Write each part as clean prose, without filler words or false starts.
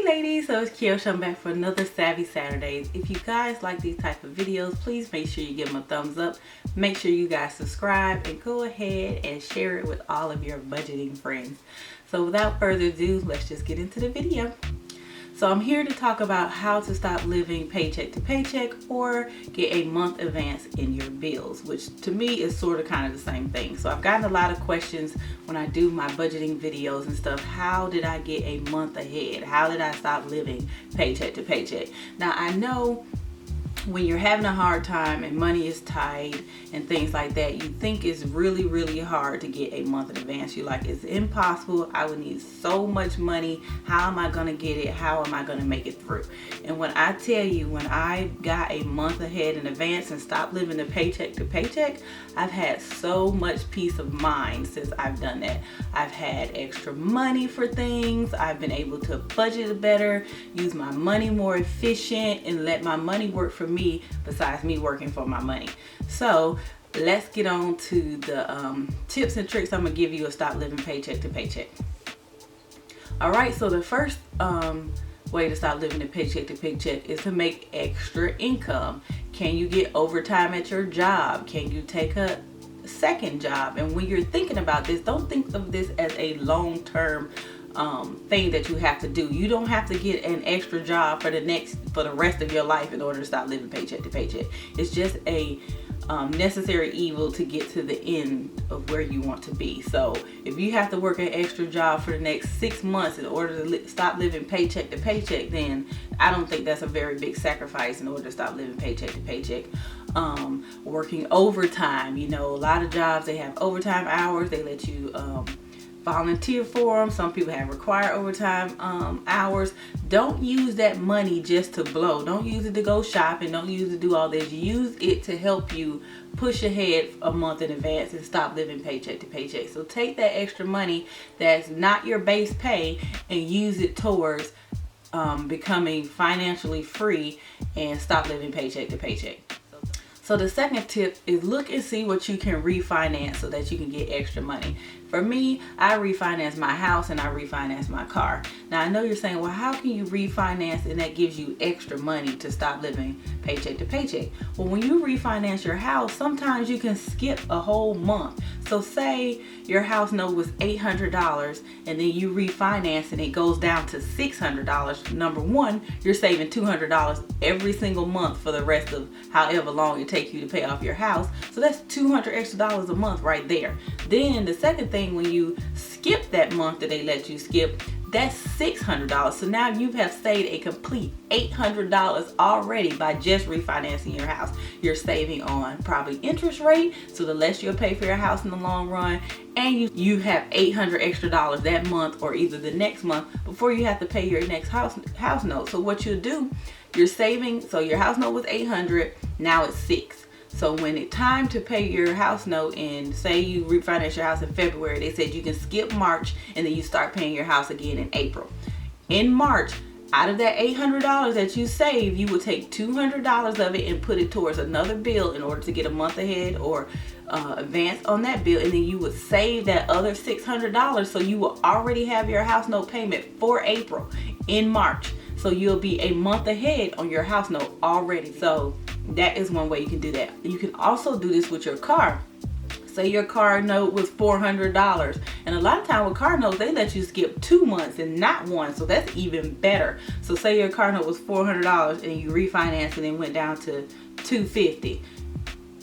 Hey ladies, so it's Kiosha. I'm back for another Savvy Saturdays. If you guys like these type of videos, please make sure you give them a thumbs up. Make sure you guys subscribe and go ahead and share it with all of your budgeting friends. So without further ado, let's just get into the video. So I'm here to talk about how to stop living paycheck to paycheck or get a month advance in your bills, which to me is sort of kind of the same thing. So I've gotten a lot of questions when I do my budgeting videos and stuff. How did I get a month ahead? How did I stop living paycheck to paycheck? Now I know when you're having a hard time and money is tight and things like that, you think it's really hard to get a month in advance. You're like, it's impossible. I would need so much money. How am I going to get it? How am I going to make it through? And when I tell you, when I got a month ahead in advance and stopped living the paycheck to paycheck, I've had so much peace of mind since I've done that. I've had extra money for things. I've been able to budget better, use my money more efficient, and let my money work for me besides me working for my money. So let's get on to the tips and tricks I'm gonna give you to stop living paycheck to paycheck. All right, so the first way to stop living the paycheck to paycheck is to make extra income. Can you get overtime at your job? Can you take a second job? And when you're thinking about this, don't think of this as a long-term thing that you have to do. You don't have to get an extra job for the rest of your life in order to stop living paycheck to paycheck. It's just a necessary evil to get to the end of where you want to be. So if you have to work an extra job for the next 6 months in order to stop living paycheck to paycheck, then I don't think that's a very big sacrifice in order to stop living paycheck to paycheck. Working overtime, you know, a lot of jobs, they have overtime hours. They let you volunteer for them. Some people have required overtime hours. Don't use that money just to blow. Don't use it to go shopping. Don't use it to do all this. Use it to help you push ahead a month in advance and stop living paycheck to paycheck. So take that extra money that's not your base pay and use it towards becoming financially free and stop living paycheck to paycheck. So the second tip is look and see what you can refinance so that you can get extra money. For me, I refinance my house and I refinance my car. Now I know you're saying, well, how can you refinance and that gives you extra money to stop living paycheck to paycheck? Well, when you refinance your house, sometimes you can skip a whole month. So say your house note was $800 and then you refinance and it goes down to $600. Number one, you're saving $200 every single month for the rest of however long it takes you to pay off your house. So that's $200 extra a month right there. Then the second thing, when you skip that month that they let you skip, that's $600. So now you have saved a complete $800 already by just refinancing your house. You're saving on probably interest rate, so the less you'll pay for your house in the long run, and you have $800 extra that month or either the next month before you have to pay your next house note. So what you'll do, you're saving, so your house note was $800, now it's $600. So when it's time to pay your house note, and say you refinance your house in February, they said you can skip March and then you start paying your house again in April. In March, out of that $800 that you save, you will take $200 of it and put it towards another bill in order to get a month ahead or advance on that bill, and then you would save that other $600, so you will already have your house note payment for April in March. So you'll be a month ahead on your house note already. So that is one way you can do that. You can also do this with your car. Say your car note was $400, and a lot of time with car notes they let you skip 2 months and not one, so that's even better. So say your car note was $400 and you refinanced and then went down to $250.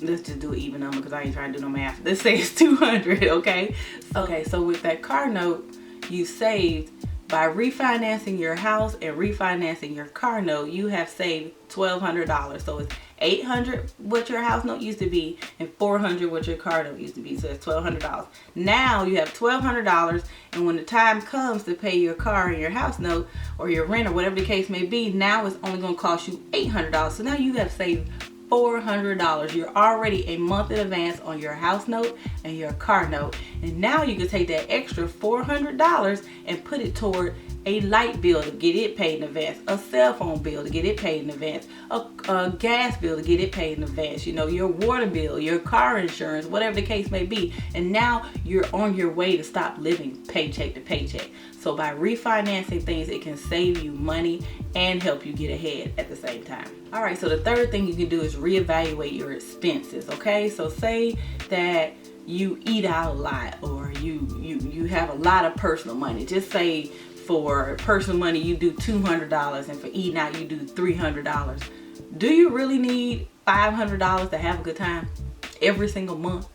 Let's just do an even number because I ain't trying to do no math. Let's say it's $200, okay? Okay, so with that car note you saved, by refinancing your house and refinancing your car note, you have saved $1,200. So it's $800 what your house note used to be and $400 what your car note used to be. So it's $1,200. Now you have $1,200, and when the time comes to pay your car and your house note or your rent or whatever the case may be, now it's only going to cost you $800. So now you have saved $400. You're already a month in advance on your house note and your car note, and now you can take that extra $400 and put it toward a light bill to get it paid in advance, a cell phone bill to get it paid in advance, a gas bill to get it paid in advance, you know, your water bill, your car insurance, whatever the case may be. And now you're on your way to stop living paycheck to paycheck. So by refinancing things, it can save you money and help you get ahead at the same time. All right, so the third thing you can do is reevaluate your expenses, okay? So say that you eat out a lot, or you have a lot of personal money. Just say for personal money you do $200, and for eating out you do $300. Do you really need $500 to have a good time every single month?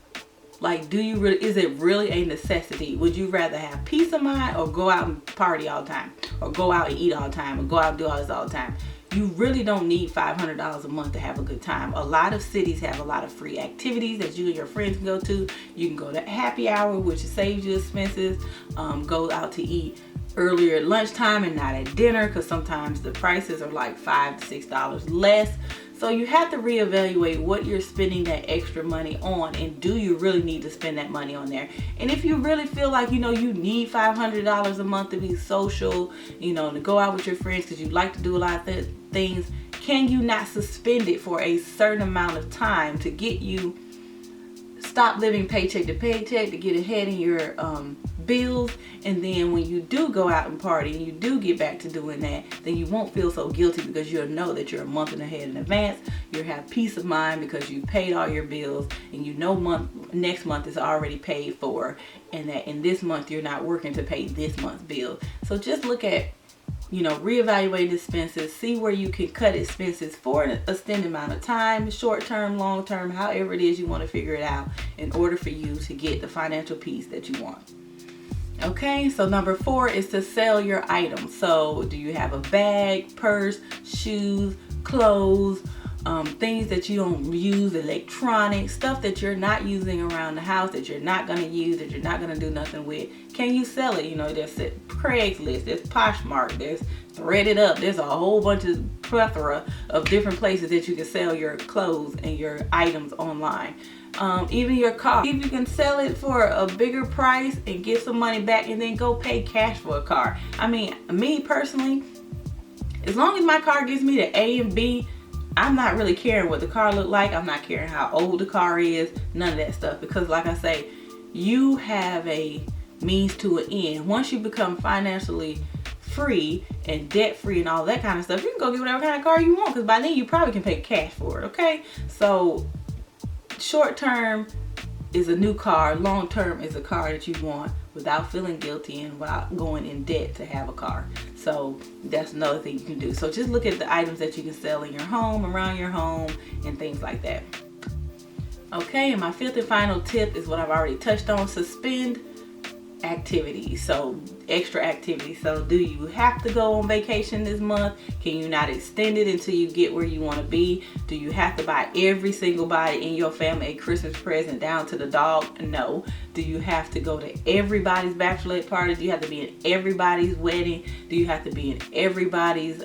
Like, do you really, is it really a necessity? Would you rather have peace of mind or go out and party all the time, or go out and eat all the time, or go out and do all this all the time? You really don't need $500 a month to have a good time. A lot of cities have a lot of free activities that you and your friends can go to. You can go to happy hour, which saves you expenses. Go out to eat earlier at lunchtime and not at dinner, because sometimes the prices are like $5 to $6 less. So you have to reevaluate what you're spending that extra money on, and do you really need to spend that money on there? And if you really feel like, you know, you need $500 a month to be social, you know, to go out with your friends because you like to do a lot of things, can you not suspend it for a certain amount of time to get you stop living paycheck to paycheck, to get ahead in your bills? And then when you do go out and party and you do get back to doing that, then you won't feel so guilty, because you'll know that you're a month and ahead in advance. You'll have peace of mind because you paid all your bills, and you know next month is already paid for, and that in this month you're not working to pay this month's bill. So just look at, you know, reevaluate expenses, see where you can cut expenses for an extended amount of time, short term, long term, however it is you want to figure it out, in order for you to get the financial peace that you want. Okay, so number 4 is to sell your items. So do you have a bag, purse, shoes, clothes, things that you don't use, electronics, stuff that you're not using around the house, that you're not going to use, that you're not going to do nothing with? Can you sell it? You know, there's Craigslist, there's Poshmark, there's Threaded Up, there's a whole bunch of plethora of different places that you can sell your clothes and your items online. Even your car, if you can sell it for a bigger price and get some money back, and then go pay cash for a car. I mean, me personally, as long as my car gets me to A and B, I'm not really caring what the car look like. I'm not caring how old the car is, none of that stuff, because like I say, you have a means to an end. Once you become financially free and debt free and all that kind of stuff, you can go get whatever kind of car you want, because by then you probably can pay cash for it. Okay, so short term is a new car, long term is a car that you want without feeling guilty and without going in debt to have a car. So that's another thing you can do. So just look at the items that you can sell in your home, around your home, and things like that. Okay, and my 5th and final tip is what I've already touched on: suspend activities. So extra activities. So do you have to go on vacation this month? Can you not extend it until you get where you want to be? Do you have to buy every single body in your family a Christmas present down to the dog? No. Do you have to go to everybody's bachelorette party? Do you have to be in everybody's wedding? Do you have to be in everybody's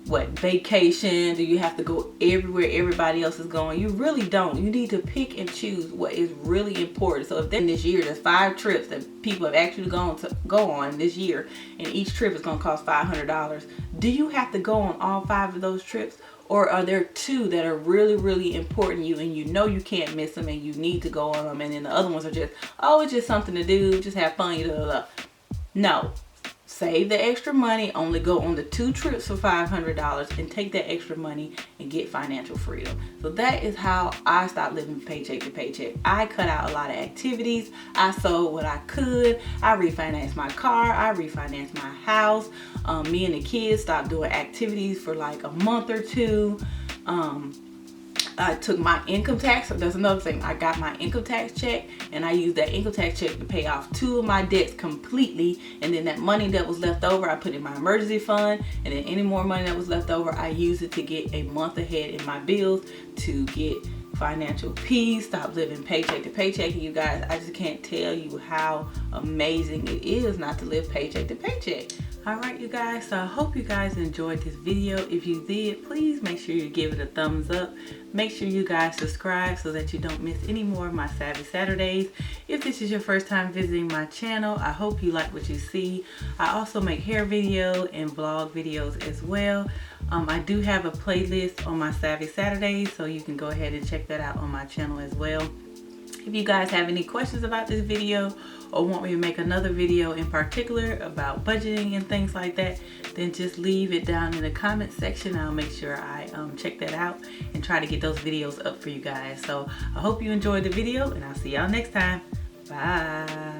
vacation? Do you have to go everywhere everybody else is going? You really don't. You need to pick and choose what is really important. So if then this year there's 5 trips that people have actually gone to go on this year, and each trip is going to cost $500, do you have to go on all 5 of those trips? Or are there 2 that are really, really important to you, and you know you can't miss them and you need to go on them, and then the other ones are just, oh, it's just something to do, just have fun, No. Save the extra money, only go on the 2 trips for $500, and take that extra money and get financial freedom. So that is how I stopped living paycheck to paycheck. I cut out a lot of activities. I sold what I could. I refinanced my car. I refinanced my house. Me and the kids stopped doing activities for like a month or 2. I took my income tax. So that's another thing. I got my income tax check, and I used that income tax check to pay off 2 of my debts completely. And then that money that was left over, I put in my emergency fund. And then any more money that was left over, I used it to get a month ahead in my bills, to get financial peace, stop living paycheck to paycheck. And you guys, I just can't tell you how amazing it is not to live paycheck to paycheck. Alright you guys, so I hope you guys enjoyed this video. If you did, please make sure you give it a thumbs up. Make sure you guys subscribe so that you don't miss any more of my Savvy Saturdays. If this is your first time visiting my channel, I hope you like what you see. I also make hair video and vlog videos as well. I do have a playlist on my Savvy Saturdays, so you can go ahead and check that out on my channel as well. If you guys have any questions about this video or want me to make another video in particular about budgeting and things like that, then just leave it down in the comment section. I'll make sure I check that out and try to get those videos up for you guys. So I hope you enjoyed the video, and I'll see y'all next time. Bye.